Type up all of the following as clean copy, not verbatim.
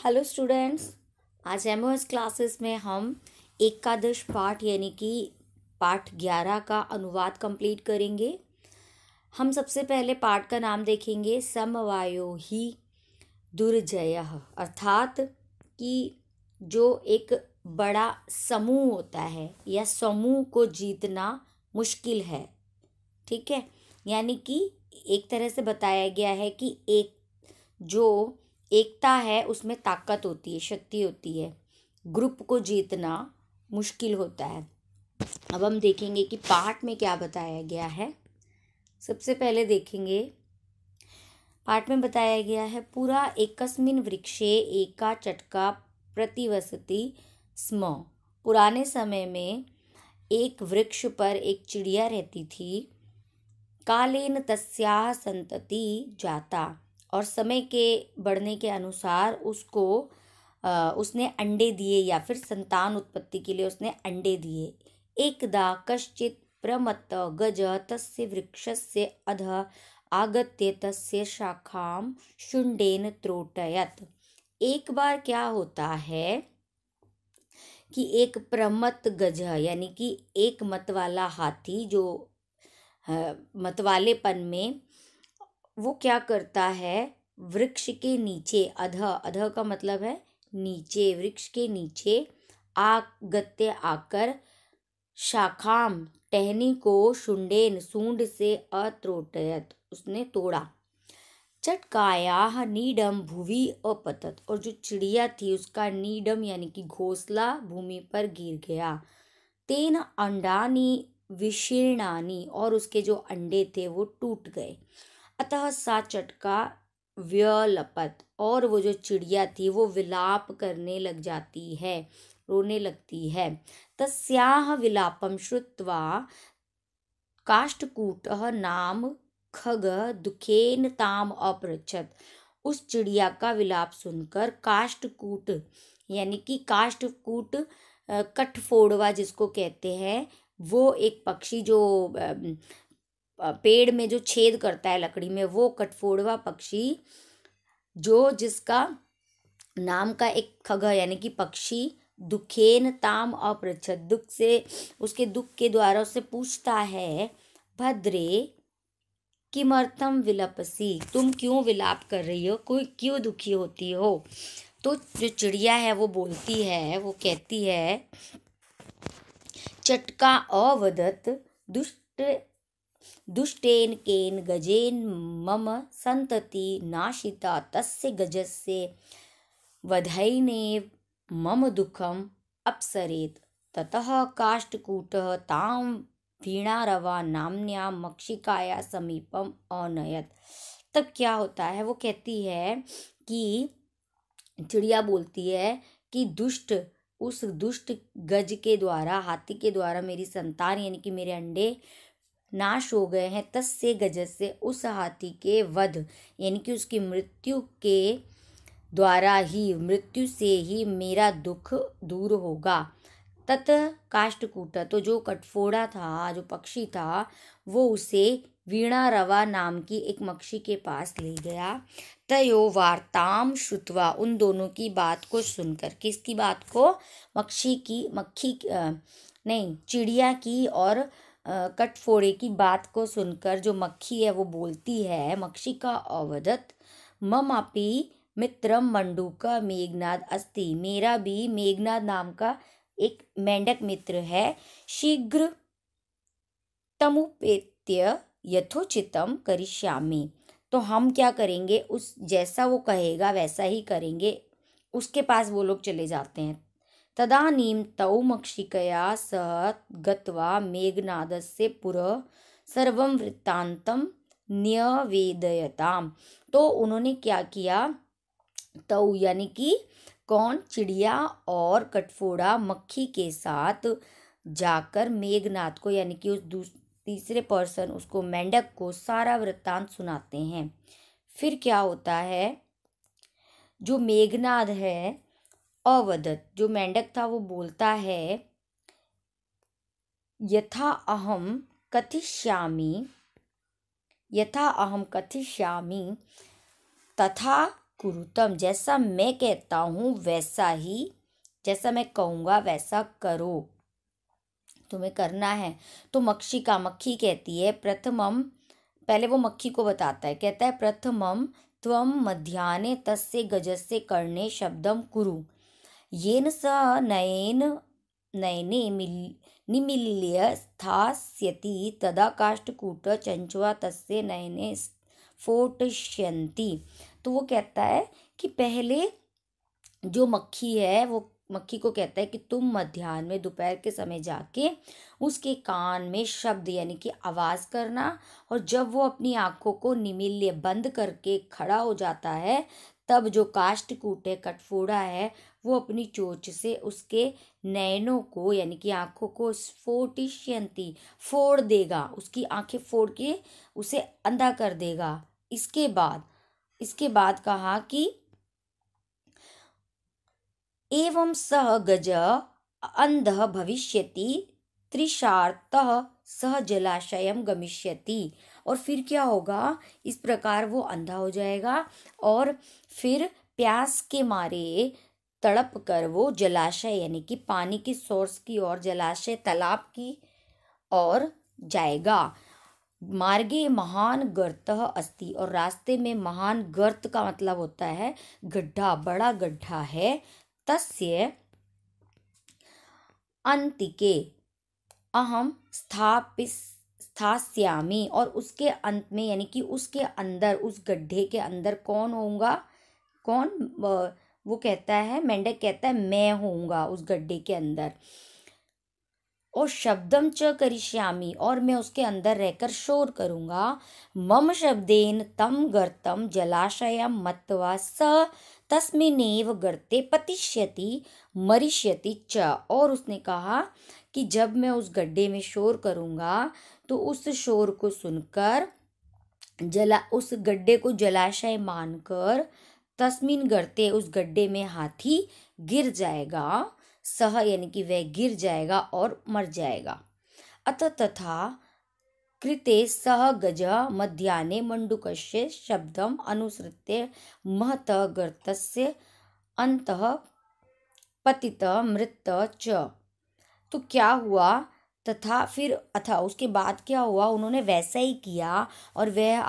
Hello students, आज MOS classes में हम एकादश पाठ यानी कि पाठ 11 का अनुवाद कंप्लीट करेंगे। हम सबसे पहले पाठ का नाम देखेंगे समवायो ही दुर्जयः, अर्थात कि जो एक बड़ा समूह होता है या समूह को जीतना मुश्किल है। ठीक है, यानी कि एक तरह से बताया गया है कि एक जो एकता है उसमें ताकत होती है, शक्ति होती है। ग्रुप को जीतना मुश्किल होता है। अब हम देखेंगे कि पाठ में क्या बताया गया है। सबसे पहले देखेंगे, पाठ में बताया गया है पुरा एकस्मिन् वृक्षे एका चटका प्रतिवसति स्म। पुराने समय में एक वृक्ष पर एक चिड़िया रहती थी। कालेन तस्याः संतति जाता, और समय के बढ़ने के अनुसार उसने अंडे दिए या फिर संतान उत्पत्ति के लिए उसने अंडे दिए। एकदा कश्चित् प्रमत्त गज तस्य वृक्षस्य अधः आगत्य तस्य शाखां शुंडेन त्रोटयत्। एक बार क्या होता है कि एक प्रमत्त गज यानी कि एक मत वाला हाथी, जो मतवालेपन में वो क्या करता है, वृक्ष के नीचे अध का मतलब है नीचे, वृक्ष के नीचे आगत्य आकर शाखाम टहनी को शुंडेन सूंड से अत्रोटयत उसने तोड़ा। चटकायाह नीडम भुवि अपतत, और जो चिड़िया थी उसका नीडम यानी कि घोंसला भूमि पर गिर गया। तेन अंडानी विशीर्णानी, और उसके जो अंडे थे वो टूट गए। अतः सा चटका व्यलपत, और वो जो चिड़िया थी वो विलाप करने लग जाती है, रोने लगती है। तस्याह विलापम श्रुत्वा काष्ठकूटः नाम खग दुखेन ताम अपृच्छत। उस चिड़िया का विलाप सुनकर काष्ठकूट यानी कि काष्ठकूट कठफोड़वा जिसको कहते हैं, वो एक पक्षी जो पेड़ में जो छेद करता है लकड़ी में, वो कठफोड़वा पक्षी जो जिसका नाम का एक खग यानी कि पक्षी दुखेन ताम अपृच्छत, दुख से उसके दुख के द्वारा उससे पूछता है, भद्रे किमर्थम विलपसी, तुम क्यों विलाप कर रही हो, कोई क्यों दुखी होती हो। तो जो चिड़िया है वो बोलती है, वो कहती है, चटका अवदत दुष्टेन केन गजेन मम संतति नाशिता तस्य गजस्य वधैनेव मम दुखम अपसरेत। ततः काष्ठकूटः तां वीणारवा नाम्न्या मक्षिकाया समीपम अनयत। तब क्या होता है, वो कहती है कि चिड़िया बोलती है कि उस दुष्ट गज के द्वारा, हाथी के द्वारा मेरी संतान यानी कि मेरे अंडे नाश हो गए हैं। तस्य गज से, उस हाथी के वध यानी कि उसकी मृत्यु के द्वारा ही, मृत्यु से ही मेरा दुख दूर होगा। तत काष्ठकूट, तो जो कठफोड़ा था, जो पक्षी था, वो उसे वीणा रवा नाम की एक मक्षी के पास ले गया। तयो वार्ताम श्रुत्वा, उन दोनों की बात को सुनकर, किसकी बात को, चिड़िया की और कठफोड़े की बात को सुनकर जो मक्खी है वो बोलती है, मक्षिका अवदत ममापि मित्रम मंडूक मेघनाद अस्ति, मेरा भी मेघनाद नाम का एक मेंढक मित्र है। शीघ्र तमुपेत्य यथोचितम करिष्यामि, तो हम क्या करेंगे, उस जैसा वो कहेगा वैसा ही करेंगे। उसके पास वो लोग चले जाते हैं। तदानीं तौ मक्षिकया सह गत्वा मेघनादस्य पुरः सर्वं वृत्तान्तं न्यवेदयताम्। तो उन्होंने क्या किया, तौ यानी कि कौन, चिड़िया और कठफोड़ा मक्खी के साथ जाकर मेघनाद को यानी कि उस तीसरे पर्सन, उसको मेंढक को सारा वृत्तांत सुनाते हैं। फिर क्या होता है, जो मेघनाद है अवदत, जो मेंढक था, वो बोलता है, यथा अहम कथिष्यामि तथा कुरुतम, जैसा मैं कहता हूँ वैसा ही, जैसा मैं कहूँगा वैसा करो, तुम्हें करना है। तो मक्षी कहती है प्रथमम, पहले वो मक्खी को बताता है, कहता है प्रथमम त्वम मध्याह्ने तस्य गजस्य कर्णे शब्दम कुरु, येन स नयेन नयने निमील्य स्थास्यति तदा काष्ठकूट चंचवा तस्य नयने स्फोटयन्ति। तो वो कहता है कि पहले जो मक्खी है वो मक्खी को कहता है कि तुम मध्याह्न में, दोपहर के समय जाके उसके कान में शब्द यानी कि आवाज़ करना, और जब वो अपनी आंखों को निमील्य बंद करके खड़ा हो जाता है तब जो काष्ठकूट है, कटफोड़ा है, वो अपनी चोंच से उसके नयनों को यानी कि आंखों को स्फोटिष्यन्ति फोड़ देगा, उसकी आंखें फोड़ के उसे अंधा कर देगा। इसके बाद कहा कि एवं सह गज अंधः भविष्यति तृषार्तः सह जलाशयम गमिष्यति। और फिर क्या होगा, इस प्रकार वो अंधा हो जाएगा और फिर प्यास के मारे तड़प कर वो जलाशय यानी कि पानी की सोर्स की ओर, जलाशय तालाब की ओर जाएगा। मार्गे महान गर्तः अस्ति, और रास्ते में महान गर्त का मतलब होता है गड्ढा, बड़ा गड्ढा है। तस्य अंतिके अहम स्थास्यामि, और उसके अंत में यानी कि उसके अंदर, उस गड्ढे के अंदर कौन होऊंगा, वो कहता है, मेंढक कहता है मैं होऊंगा उस गड्ढे के अंदर। और शब्दम च करिष्यामि, और मैं उसके अंदर रहकर शोर करूंगा। मम शब्देन तम गर्तम जलाशयम मत्वा स तस्मिनेव गर्ते पतिष्यति मरिष्यति च। और उसने कहा कि जब मैं उस गड्ढे में शोर करूंगा तो उस शोर को सुनकर उस गड्ढे को जलाशय मानकर तस्मिन गर्ते, उस गड्ढे में हाथी गिर जाएगा, सह यानी कि वह गिर जाएगा और मर जाएगा। अतः तथा कृते सह गज मध्याह्ने मंडूकस्य शब्दम अनुसृत्य महत गर्तस्य अंतः पतित मृत च। तो क्या हुआ, तथा फिर अथा उसके बाद क्या हुआ, उन्होंने वैसा ही किया, और वह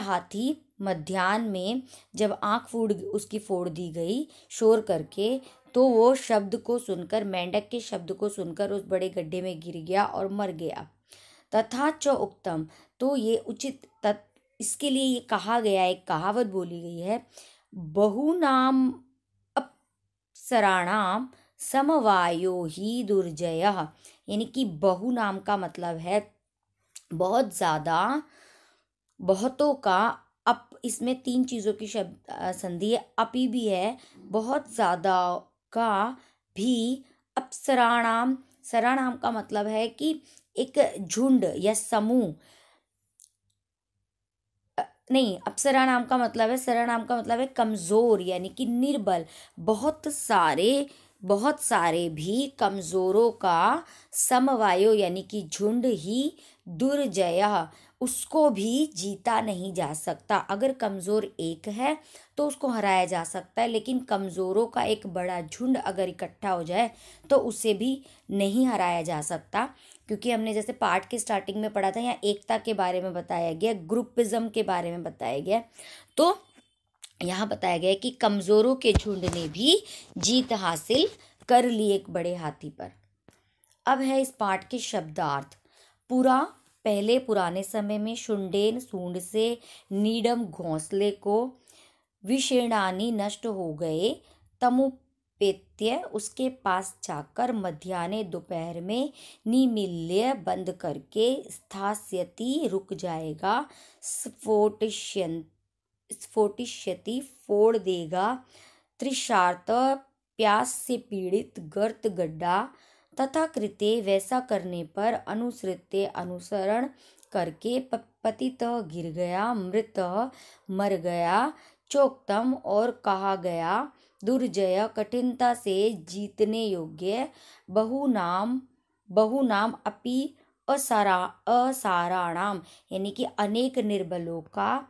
हाथी मध्याह्न में जब आँख उसकी फोड़ दी गई शोर करके, तो वो शब्द को सुनकर, मेंढक के शब्द को सुनकर उस बड़े गड्ढे में गिर गया और मर गया। तथा च उक्तम, तो ये उचित इसके लिए ये कहा गया, एक कहावत बोली गई है, बहुनाम अप्सराणाम समवायो ही दुर्जयः, यानी कि बहु नाम का मतलब है बहुत ज़्यादा, बहुतों का, इसमें 3 चीज़ों की शब्द संधि है, अपी भी है, बहुत ज़्यादा का भी, अप्सराणाम, सराणाम का मतलब है कि एक झुंड या समूह, नहीं, अप्सरा नाम का मतलब है, सरा नाम का मतलब है कमज़ोर यानी कि निर्बल, बहुत सारे भी कमज़ोरों का समवायो यानी कि झुंड ही दुर्जय, उसको भी जीता नहीं जा सकता। अगर कमज़ोर एक है तो उसको हराया जा सकता है, लेकिन कमज़ोरों का एक बड़ा झुंड अगर इकट्ठा हो जाए तो उसे भी नहीं हराया जा सकता। क्योंकि हमने जैसे पाठ के स्टार्टिंग में पढ़ा था, यहाँ एकता के बारे में बताया गया, ग्रुपिज्म के बारे में बताया गया, तो यहाँ बताया गया कि कमज़ोरों के झुंड ने भी जीत हासिल कर ली एक बड़े हाथी पर। अब है इस पाठ के शब्दार्थ। पहले पुराने समय में शुंडेन सूंड से, नीडम घोंसले को, विषेणानी नष्ट हो गए, तमुपेत्य उसके पास जाकर, मध्याह्ने दोपहर में, निमील्य बंद करके, स्थास्यति रुक जाएगा, स्फोटिष्यति फोड़ देगा, तृषार्त प्यास से पीड़ित, गर्त गड्ढा, तथा कृते वैसा करने पर, अनुसृत्य अनुसरण करके, पतित गिर गया, मृत मर गया, चोक्तम और कहा गया, दुर्जय कठिनता से जीतने योग्य, बहुनाम अपि असाराणाम यानी कि अनेक निर्बलों का,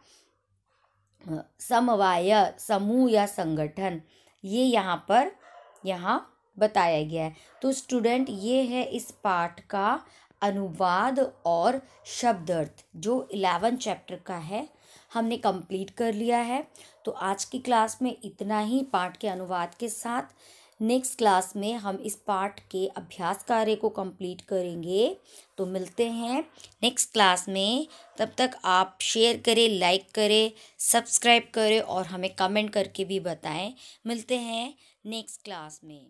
समवाय समूह या संगठन, ये यहाँ बताया गया है। तो स्टूडेंट, ये है इस पाठ का अनुवाद और शब्द अर्थ जो 11 चैप्टर का है, हमने कंप्लीट कर लिया है। तो आज की क्लास में इतना ही पाठ के अनुवाद के साथ। नेक्स्ट क्लास में हम इस पाठ के अभ्यास कार्य को कंप्लीट करेंगे। तो मिलते हैं नेक्स्ट क्लास में। तब तक आप शेयर करें, लाइक करें, सब्सक्राइब करें और हमें कमेंट करके भी बताएं। मिलते हैं नेक्स्ट क्लास में।